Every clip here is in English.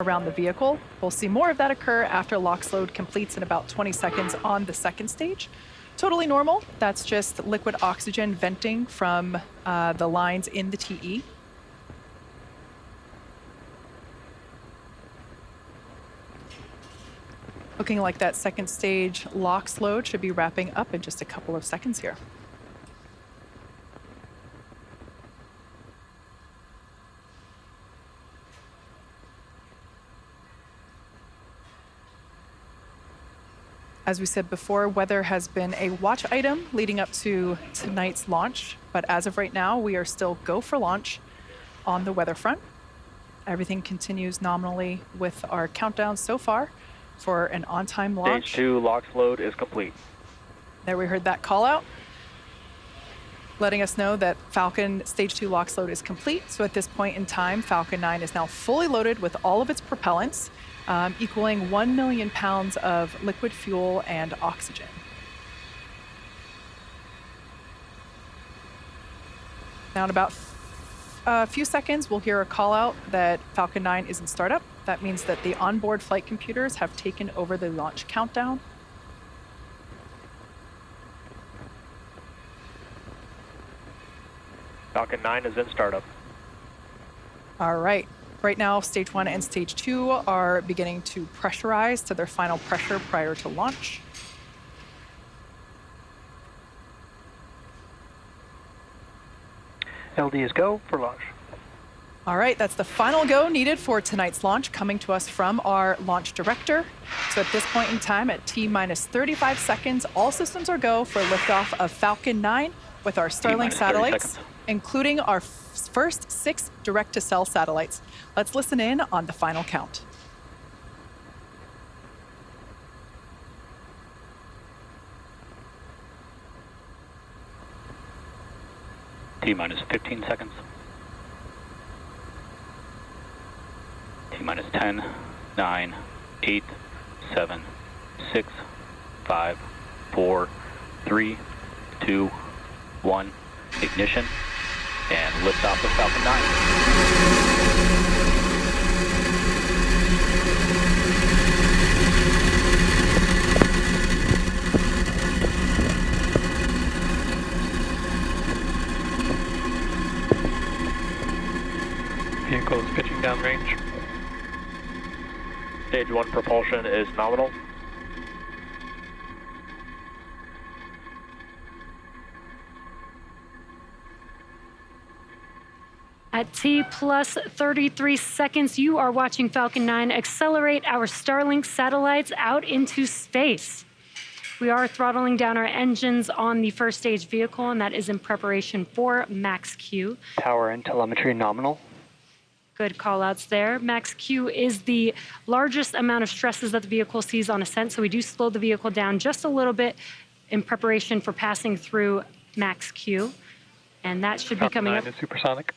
around the vehicle. We'll see more of that occur after LOX load completes in about 20 seconds on the second stage. Totally normal. That's just liquid oxygen venting from the lines in the TE. Looking like that second stage LOX load should be wrapping up in just a couple of seconds here. As we said before, weather has been a watch item leading up to tonight's launch, but as of right now, we are still go for launch on the weather front. Everything continues nominally with our countdown so far for an on-time launch. Stage 2 LOX load is complete. There we heard that call out, letting us know that Falcon Stage 2 LOX load is complete. So at this point in time, Falcon 9 is now fully loaded with all of its propellants, equaling 1 million pounds of liquid fuel and oxygen. Now in about a few seconds, we'll hear a call out that Falcon 9 is in startup. That means that the onboard flight computers have taken over the launch countdown. Falcon 9 is in startup. All right. Right now, Stage 1 and Stage 2 are beginning to pressurize to their final pressure prior to launch. LD is go for launch. All right, that's the final go needed for tonight's launch, coming to us from our launch director. So at this point in time, at T-minus 35 seconds, all systems are go for liftoff of Falcon 9 with our Starlink satellites, including our first 6 direct-to-cell satellites. Let's listen in on the final count. T-minus 15 seconds. T-minus 10, 9, 8, 7, 6, 5, 4, 3, 2, 1. Ignition and liftoff of Falcon 9. Vehicle is pitching downrange. Stage 1 propulsion is nominal. At T plus 33 seconds, you are watching Falcon 9 accelerate our Starlink satellites out into space. We are throttling down our engines on the first stage vehicle, and that is in preparation for Max Q. Power and telemetry nominal. Good call-outs there. Max Q is the largest amount of stresses that the vehicle sees on ascent, so we do slow the vehicle down just a little bit in preparation for passing through Max Q. And that should be coming up. Supersonic.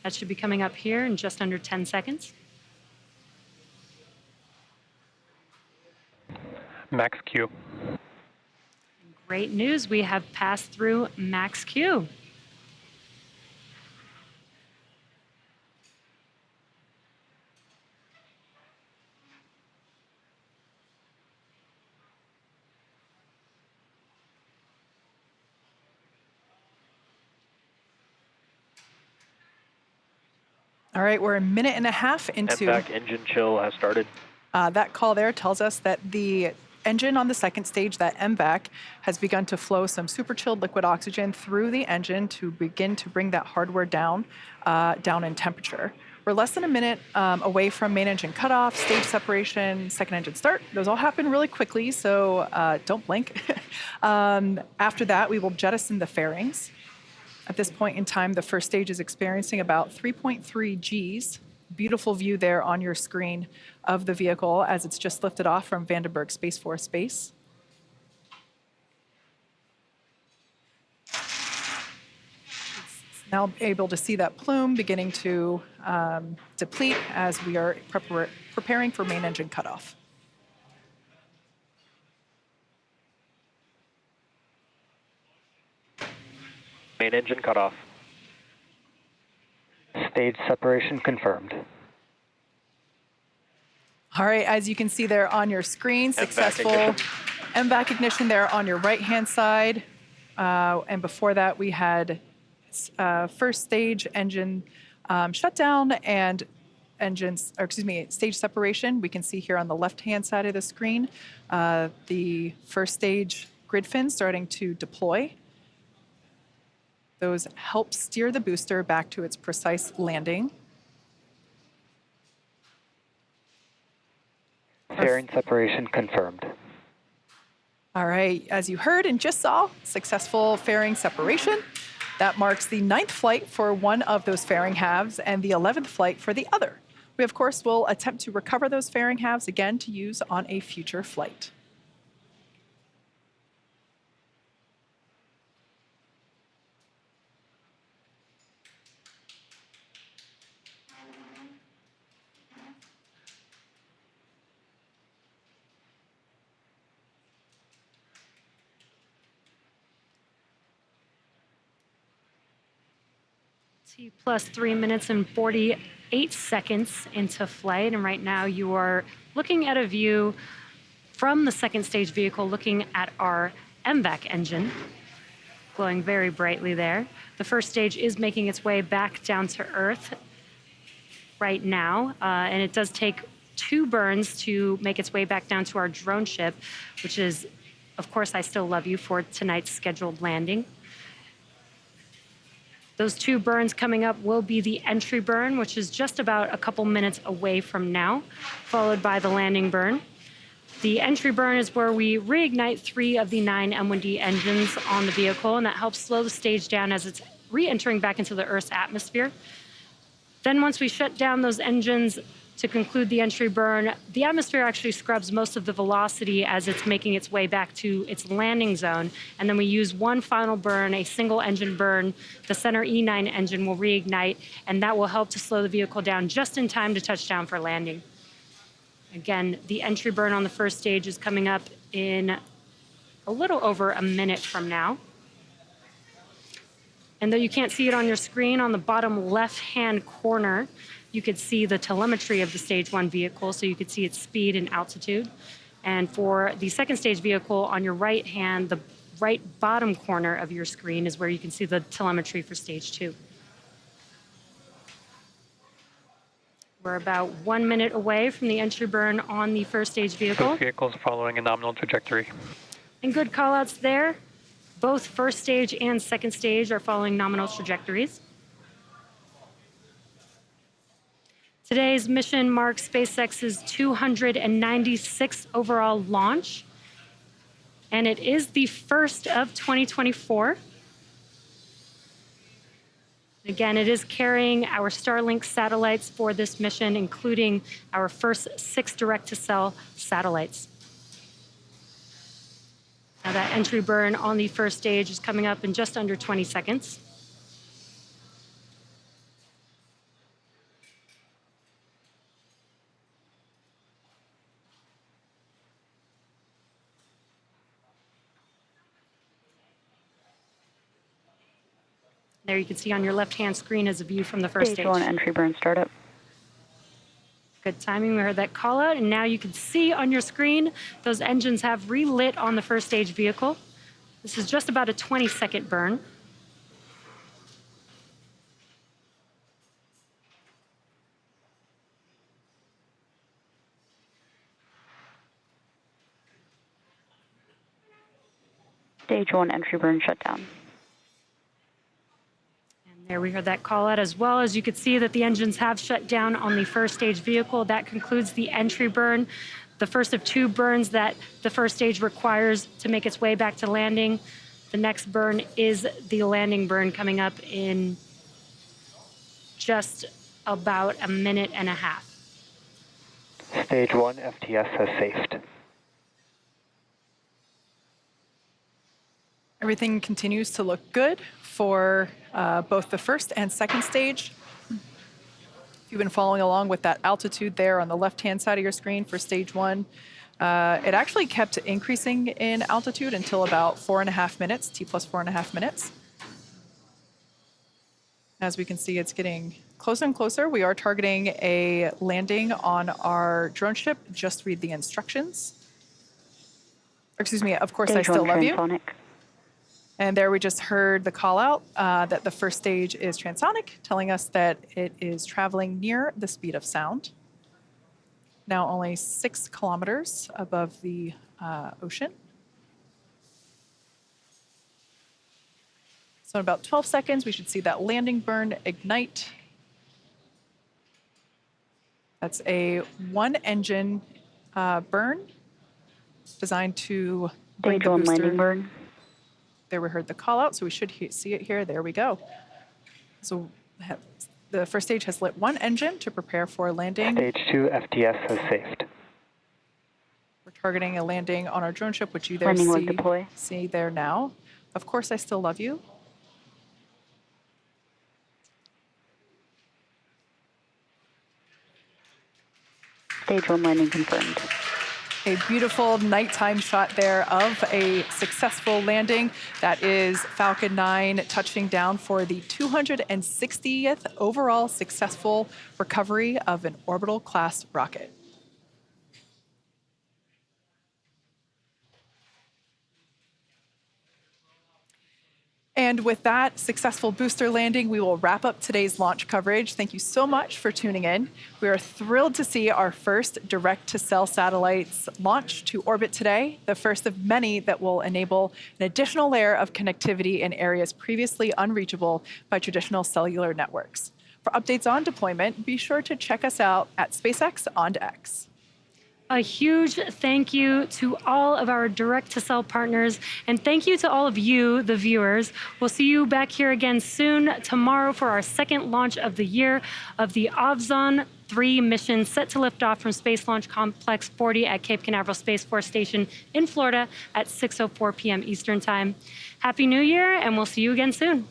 That should be coming up here in just under 10 seconds. Max Q. Great news, we have passed through Max Q. All right, we're a minute and a half into... MVAC engine chill has started. That call there tells us that the engine on the second stage, that MVAC, has begun to flow some super chilled liquid oxygen through the engine to begin to bring that hardware down in temperature. We're less than a minute away from main engine cutoff, stage separation, second engine start. Those all happen really quickly, so don't blink. After that, we will jettison the fairings. At this point in time, the first stage is experiencing about 3.3 Gs. Beautiful view there on your screen of the vehicle as it's just lifted off from Vandenberg Space Force Base. It's now able to see that plume beginning to deplete as we are preparing for main engine cutoff. Main engine cutoff. Stage separation confirmed. All right, as you can see there on your screen, successful ignition. MVAC ignition there on your right-hand side. And before that, we had first stage engine shutdown and stage separation. We can see here on the left-hand side of the screen, the first stage grid fins starting to deploy. Those help steer the booster back to its precise landing. Fairing separation confirmed. All right, as you heard and just saw, successful fairing separation. That marks the 9th flight for one of those fairing halves and the 11th flight for the other. We, of course, will attempt to recover those fairing halves again to use on a future flight. Plus 3 minutes and 48 seconds into flight. And right now you are looking at a view from the second stage vehicle looking at our MVAC engine, glowing very brightly there. The first stage is making its way back down to Earth right now. And it does take 2 burns to make its way back down to our drone ship, which is, of course, I Still Love You for tonight's scheduled landing. Those 2 burns coming up will be the entry burn, which is just about a couple minutes away from now, followed by the landing burn. The entry burn is where we reignite 3 of the 9 M1D engines on the vehicle, and that helps slow the stage down as it's re-entering back into the Earth's atmosphere. Then once we shut down those engines to conclude the entry burn, the atmosphere actually scrubs most of the velocity as it's making its way back to its landing zone. And then we use one final burn, a single engine burn. The center E9 engine will reignite, and that will help to slow the vehicle down just in time to touch down for landing. Again, the entry burn on the first stage is coming up in a little over a minute from now. And though you can't see it on your screen, on the bottom left-hand corner, you could see the telemetry of the stage 1 vehicle, so you could see its speed and altitude. And for the second stage vehicle on your right hand, the right bottom corner of your screen is where you can see the telemetry for stage 2. We're about 1 minute away from the entry burn on the first stage vehicle. Both vehicles following a nominal trajectory. And good call-outs there. Both first stage and second stage are following nominal trajectories. Today's mission marks SpaceX's 296th overall launch, and it is the first of 2024. Again, it is carrying our Starlink satellites for this mission, including our first 6 direct-to-cell satellites. Now that entry burn on the first stage is coming up in just under 20 seconds. There you can see on your left-hand screen is a view from the first stage. Stage 1 entry burn startup. Good timing, we heard that call out, and now you can see on your screen those engines have relit on the first stage vehicle. This is just about a 20-second burn. Stage 1 entry burn shutdown. There we heard that call out, as well as you could see that the engines have shut down on the first stage vehicle. That concludes the entry burn, the first of 2 burns that the first stage requires to make its way back to landing. The next burn is the landing burn coming up in just about a minute and a half. Stage 1 FTS has safed. Everything continues to look good for both the first and second stage. If you've been following along with that altitude there on the left-hand side of your screen for stage 1, it actually kept increasing in altitude until about 4.5 minutes, T plus 4.5 minutes. As we can see, it's getting closer and closer. We are targeting a landing on our drone ship. Just read the instructions. Excuse me, of course, I Stage still 1 love you. transonic. And there we just heard the call out that the first stage is transonic, telling us that it is traveling near the speed of sound. Now only 6 kilometers above the ocean. So in about 12 seconds, we should see that landing burn ignite. That's a 1-engine burn designed to bring Stage the 1 booster. landing burn. There we heard the call out, so we should see it here. There we go. So the first stage has lit 1 engine to prepare for landing. Stage 2 FTS has safed. We're targeting a landing on our drone ship, which you there Landing leg deploy. see there now. Of course, I still love you. Stage 1 landing confirmed. A beautiful nighttime shot there of a successful landing. That is Falcon 9 touching down for the 260th overall successful recovery of an orbital class rocket. And with that successful booster landing, we will wrap up today's launch coverage. Thank you so much for tuning in. We are thrilled to see our first direct-to-cell satellites launch to orbit today, the first of many that will enable an additional layer of connectivity in areas previously unreachable by traditional cellular networks. For updates on deployment, be sure to check us out at SpaceX on X. A huge thank you to all of our direct-to-cell partners, and thank you to all of you, the viewers. We'll see you back here again soon tomorrow for our second launch of the year of the Ovzon 3 mission set to lift off from Space Launch Complex 40 at Cape Canaveral Space Force Station in Florida at 6:04 p.m. Eastern Time. Happy New Year, and we'll see you again soon.